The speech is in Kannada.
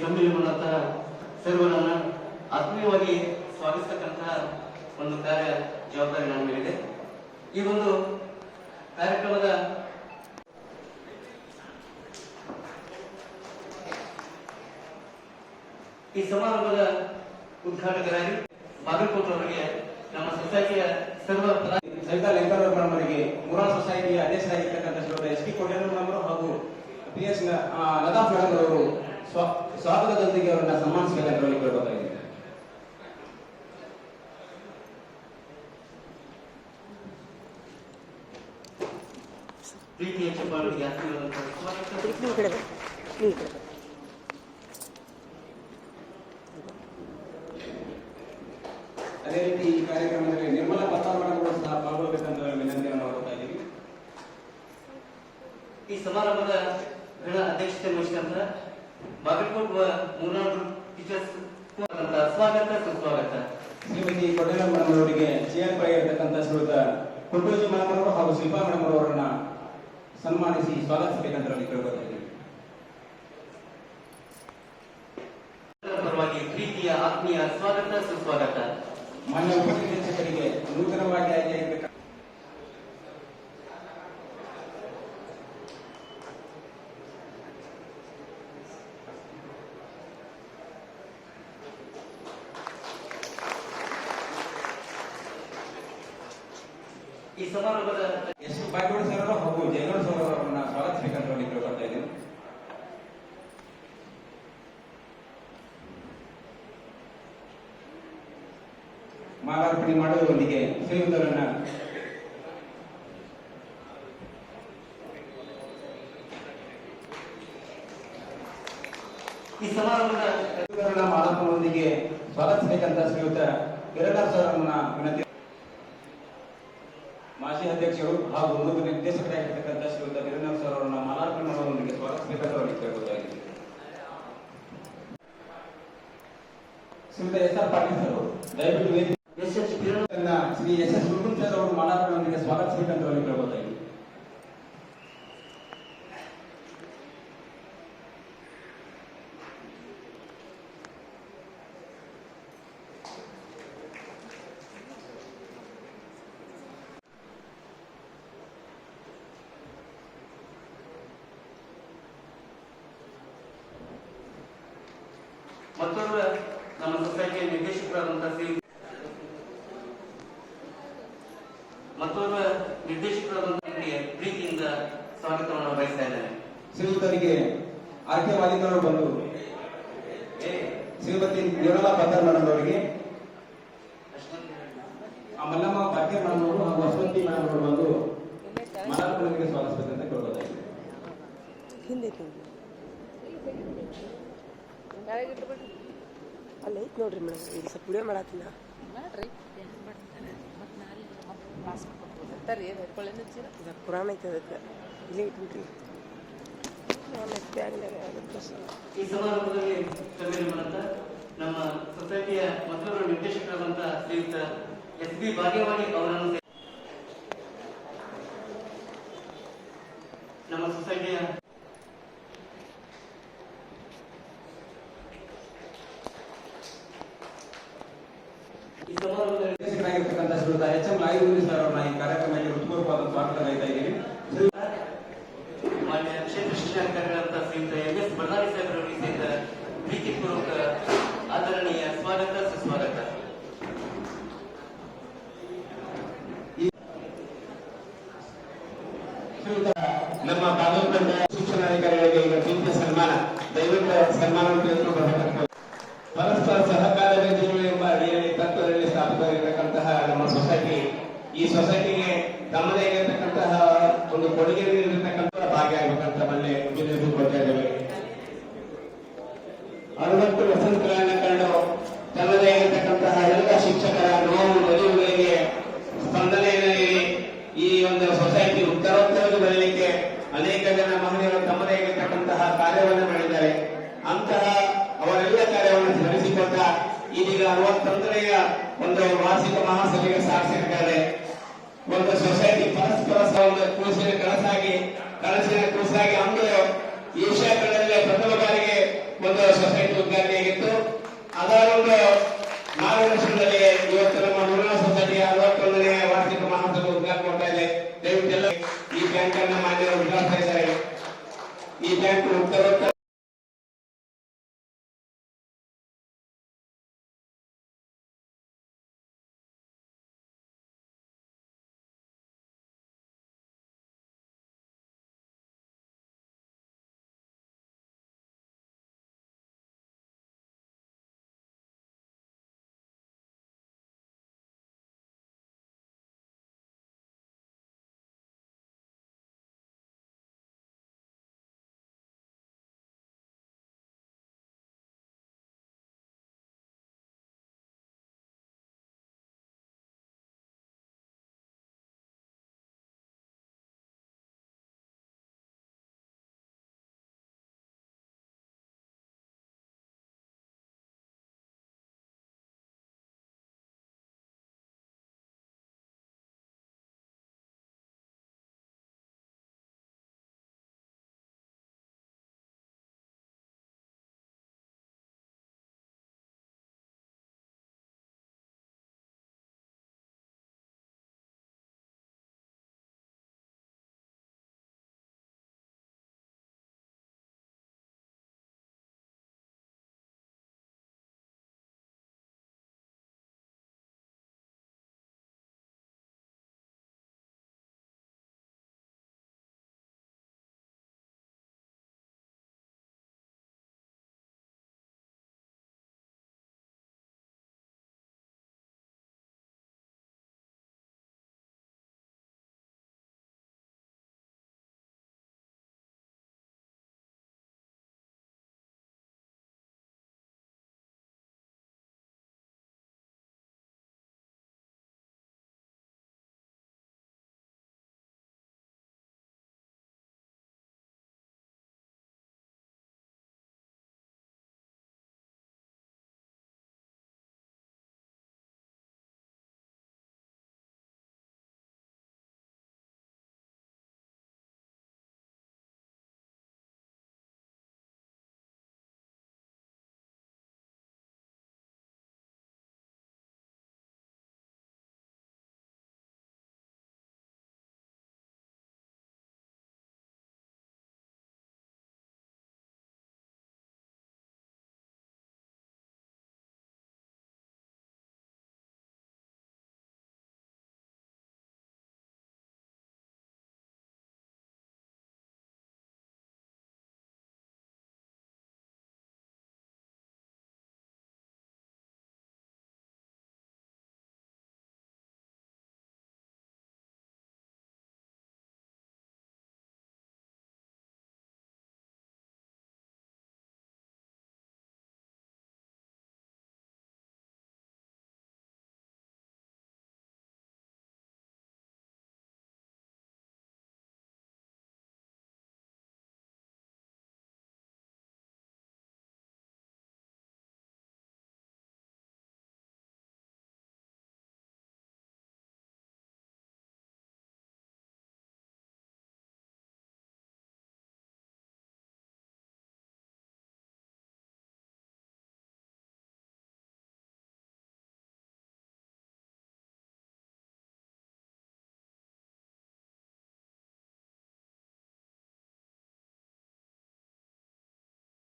ಸಮ್ಮಿಲನದಂತಹ ಸರ್ವರನ್ನ ಆತ್ಮೀಯವಾಗಿ ಸ್ವಾಗತಿಸತಕ್ಕಂತಹ ಒಂದು ಕಾರ್ಯ ಜವಾಬ್ದಾರಿ ನನ್ನ ಮೇಲಿದೆ. ಈ ಒಂದು ಕಾರ್ಯಕ್ರಮದ ಈ ಸಮಾರಂಭದ ಉದ್ಘಾಟಕರಾಗಿ ಬಾಗಲಕೋಟೆ ಅವರಿಗೆ, ನಮ್ಮ ಸೊಸೈಟಿಯ ಸರ್ವ ಸವಿತಾ ಲೆಂಕರವರಿಗೆ, ಮುರಾಲ್ ಸೊಸೈಟಿಯ ಅಧ್ಯಕ್ಷರಾಗಿರ್ತಕ್ಕಂಥ ಶ್ರೀಯುತ ಎಸ್ ಪಿ ಕೋಟೆನವರು ಹಾಗೂ ಪಿ ಎಸ್ ನದಾಫ್ ಮೇಡಮ್ ಅವರು ಸ್ವಾಗತದೊಂದಿಗೆ ಅವರನ್ನ ಸನ್ಮಾನಿಸಬೇಕಂತ ಹೇಳಿ ಕೇಳ್ಕೊತಾಯಿದ್ದೀನಿ. ಪ್ರೀತಿಯ ಚಪ್ಪಾಳಿಗೆ ಅದೇ ರೀತಿ ಈ ಕಾರ್ಯಕ್ರಮದಲ್ಲಿ ನಿರ್ಮಲಾ ಪತ್ತಾರಗಳು ಸಹ ಪಾಲ್ಗೊಳ್ಳಬೇಕಂತ ವಿನಂತಿಯನ್ನು ಮಾಡ್ತಾ ಇದ್ದೀವಿ. ಈ ಸಮಾರಂಭದ ಗಣ ಅಧ್ಯಕ್ಷತೆ ವಹಿಸಿದಂತ ಬಾಗಲಕೋಟೆ ಮೂರ್ನಾಡು ಟೀಚರ್ಸ್ ಸ್ವಾಗತ ಸುಸ್ವಾಗತ. ಶ್ರೀಮತಿ ಕೊಡೇಲ ಮೇಡಮ್ ಅವರಿಗೆ ಚೇರ್ ಆಗಿರತಕ್ಕಂಥ ಶ್ರೀಯುತ ಕುಂಟೋಜಿ ಮೇಡಮ್ ಅವರು ಹಾಗೂ ಶಿಲ್ಪಾ ಮೇಡಮ್ ಅವರನ್ನ ಸನ್ಮಾನಿಸಿ ಸ್ವಾಗತಿಸಬೇಕಂತ ಕೇಳ್ಕೊತಾ ಇದ್ದೀವಿ. ಪರವಾಗಿ ಪ್ರೀತಿಯ ಆತ್ಮೀಯ ಸ್ವಾಗತ ಸುಸ್ವಾಗತ. ಮಾನ್ಯ ಉಪನಿರ್ದೇಶಕರಿಗೆ ನೂತನವಾಗಿ ಆಯ್ಕೆಯಾಗಿರ್ತಕ್ಕಂಥ ಈ ಸಮಾರಂಭದ ಎಸ್ ಬಾಗೇವಾಡಿ ಸರ್ ಹಾಗೂ ಜಯಗೌಡ ಸರ್ ಅವರನ್ನ ಸ್ವಾಗತಿಸಬೇಕಂತ ಕೇಳ್ಕೊತಾ ಇದ್ದೀನಿ. ಮಾಲಾರ್ಪಣೆ ಮಾಡುವುದರೊಂದಿಗೆ ಶ್ರೀಯುತರನ್ನ ಈ ಸಮಾರಂಭದ ಮಾಲಾರ್ಪಣೆಯೊಂದಿಗೆ ಸ್ವಾಗತಿಸಬೇಕಂತ ಶ್ರೀಯುತ ಕಿರಣ್ ಸರ್ ಅವರನ್ನ ವಿನಂತಿ. ಮಾಜಿ ಅಧ್ಯಕ್ಷರು ಹಾಗೂ ನೂತನ ನಿರ್ದೇಶಕರಾಗಿರ್ತಕ್ಕಂಥ ಶ್ರೀಯುತ ಕಿರಣ್ ಸರ್ ಅವರನ್ನ ಮಾಲಾರ್ಪಣೆ ಮಾಡುವುದರೊಂದಿಗೆ ಸ್ವಾಗತಿಸಬೇಕಂತ ಕೇಳ್ಕೊತಾ ಇದ್ದೀನಿ. ಶ್ರೀಯುತ ಎಸ್ ಆರ್ ಪಾಟೀಲ್ ಸರ್ ದಯವಿಟ್ಟು ಶ್ರೀ ಎಸ್ ಎಸ್ ಗುರುಗುಂ ಸರ್ ಅವರು ಮಾಲಾರ್ಪಣೆಯೊಂದಿಗೆ ಸ್ವಾಗತಿಸಬೇಕಂತ ಕೇಳ್ಕೊತಾ ಇದ್ದೀನಿ. ಮತ್ತೊಬ್ಬ ನಮ್ಮ ಸೊಸೈಟಿಯ ನಿರ್ದೇಶಕರಾದಂತಹ ಪ್ರೀತಿಯಿಂದ ಸ್ವಾಗತವನ್ನು ಬಯಸ್ತಾ ಇದ್ದೇನೆ. ಶ್ರೀಯುತರಿಗೆ ಆರ್ ಕೆ ವಾಲಿದವರು ಬಂದು ಶ್ರೀಮತಿ ನಿರ್ಮಲಾ ಪತ್ತಾರ್ ಮೇಡಮ್ ಅವರಿಗೆ, ಮಲ್ಲಮ್ಮ ಬಾಕೆ ಮೇಡಮ್ ಅವರು ಹಾಗೂ ಅಶ್ವಂತಿ ಮೇಡಮ್ ಅವರು ಬಂದು ಮಾಲಾರ್ಪಣೆಗೆ ಸ್ವಾಗತಿಸಬೇಕಂತ ಕೇಳ್ಕೊತಾ ಇದ್ದೀವಿ. ಅಲ್ಲ ಐತ್ ನೋಡ್ರಿ ಮೇಡಮ್, ಈಗ ಸ್ವಲ್ಪ ವಿಡಿಯೋ ಮಾಡತ್ತಿಲ್ಲ ಪುರಾಣ ಐತೆ, ಅದಕ್ಕೆ ಇಲ್ಲೇ ಇಟ್ಬಿಟ್ರಿ. ಈ ಸಮಾರಂಭದಲ್ಲಿ ನಮ್ಮ ಸೊಸೈಟಿಯ ಮತ್ತೊಬ್ಬರು ನಿರ್ದೇಶಕರಾದಂತಹ ಶ್ರೀಯುತ ಎಸ್ ಬಿ ಬಾಗೇವಾಡಿ ಅವರನ್ನು ನಮ್ಮ ಸೊಸೈಟಿಯ ಈ ಸಮಾರಂಭದಲ್ಲಿ ನಿರ್ದೇಶಕರಾಗಿರ್ತಕ್ಕಂಥ ಶ್ರೀಯುತ ಎಚ್ ಎಂ ಲಾಯಿಗುಂದಿ ಸರ್ ಅವರನ್ನ ಈ ಕಾರ್ಯಕ್ರಮಕ್ಕೆ ಹೃತ್ಪೂರ್ವಕವಾದ ಸ್ವಾಗತ ಬಯಸ್ತಾ ಇದ್ದೀವಿ. ಮಾನ್ಯ ಕ್ಷೇತ್ರ ಶಿಕ್ಷಣಾಧಿಕಾರಿಗಳಂತಹ ಶ್ರೀಯುತ ಎಂ ಎಸ್ ಬಳ್ಳಾರಿ ಸಾಹೇಬರವರಿಗೆ ಸಹಿತ ಪ್ರೀತಿಪೂರ್ವಕ ಆದರಣೀಯ ಸ್ವಾಗತ ಸುಸ್ವಾಗತ. ನಮ್ಮ ಬಾಗಲಕೋಟೆ ಶಿಕ್ಷಣಾಧಿಕಾರಿಗಳಿಗೆ ಈಗ ಪ್ರೀತಿಯ ಸನ್ಮಾನ, ದಯವಿಟ್ಟು ಸನ್ಮಾನವನ್ನು ತಿಳಿದುಕೊಳ್ಳಬೇಕು. ಪರಸ್ಪರ ಸಹಕಾರವೇ ಜೀವನ ಎಂಬ ಅಡಿಯಲ್ಲಿ ತತ್ವದಲ್ಲಿ ಸ್ಥಾಪಿತವಾಗಿರತಕ್ಕಂತಹ ನಮ್ಮ ಸೊಸೈಟಿ, ಈ ಸೊಸೈಟಿಗೆ ತಮ್ಮದೇ ಆಗಿರತಕ್ಕಂತಹ ಒಂದು ಕೊಡುಗೆ ನೀಡಿರತಕ್ಕಂಥ ಭಾಗಿಯಾಗಬೇಕಂತ ಮನೆ ತಿಳಿದುಕೊಳ್ತಾ ಇದ್ದೇವೆ. 60 ವಸಂತಗಳನ್ನು ಕಂಡು ತಮ್ಮದೇ ಆಗಿರತಕ್ಕಂತಹ ಎಲ್ಲ ಶಿಕ್ಷಕರ ನೋವು ನಲಿವುಗಳಿಗೆ ಸ್ಪಂದನೆಯನ್ನು ನೀಡಿ ಈ ಒಂದು ಸೊಸೈಟಿ ಉತ್ತರೋತ್ತರಕ್ಕೆ ಬರಲಿಕ್ಕೆ ಅನೇಕ ಜನ ಮಹನೀಯರು ತಮ್ಮದೇ ಆಗಿರತಕ್ಕಂತಹ ಕಾರ್ಯವನ್ನು ಮಾಡಿದ್ದಾರೆ. ಅಂತಹ ಅವರೆಲ್ಲ ಕಾರ್ಯವನ್ನು ಸ್ಮರಿಸಿಕೊಂಡ ಇದೀಗ 61ನೆಯ ಒಂದು ವಾರ್ಷಿಕ ಮಹಾಸಭೆಗೆ ಸಾಕ್ಷಿಯಾಗಿದ್ದಾರೆ. ಒಂದು ಸೊಸೈಟಿ ಪರಸ್ಪರ ಕೂಸಿನ ಕನಸಾಗಿ ಅಂದು ಏಷ್ಯಾ ಖಂಡದಲ್ಲೇ ಪ್ರಥಮ ಬಾರಿಗೆ ಒಂದು ಸೊಸೈಟಿ ಉದ್ಘಾಟನೆ ಆಗಿತ್ತು. ಅದರ ಒಂದು ಮಾರ್ಗದರ್ಶನದಲ್ಲಿ ಇವತ್ತು ನಮ್ಮ ನೂರನ ಸೊಸೈಟಿಯ 61ನೇ ವಾರ್ಷಿಕ ಮಹಾಸಭೆ ಉದ್ಘಾಟನೆ ಮಾಡ್ತಾ ಇದೆ. ದಯವಿಟ್ಟು ಎಲ್ಲ ಈ ಬ್ಯಾಂಕ್ ಅನ್ನ ಮಾನ್ಯರು ಉದ್ಘಾಟಿಸ್ತಾ ಇದ್ದಾರೆ. ಈ ಬ್ಯಾಂಕ್ ಉತ್ತರೋತ್ತರ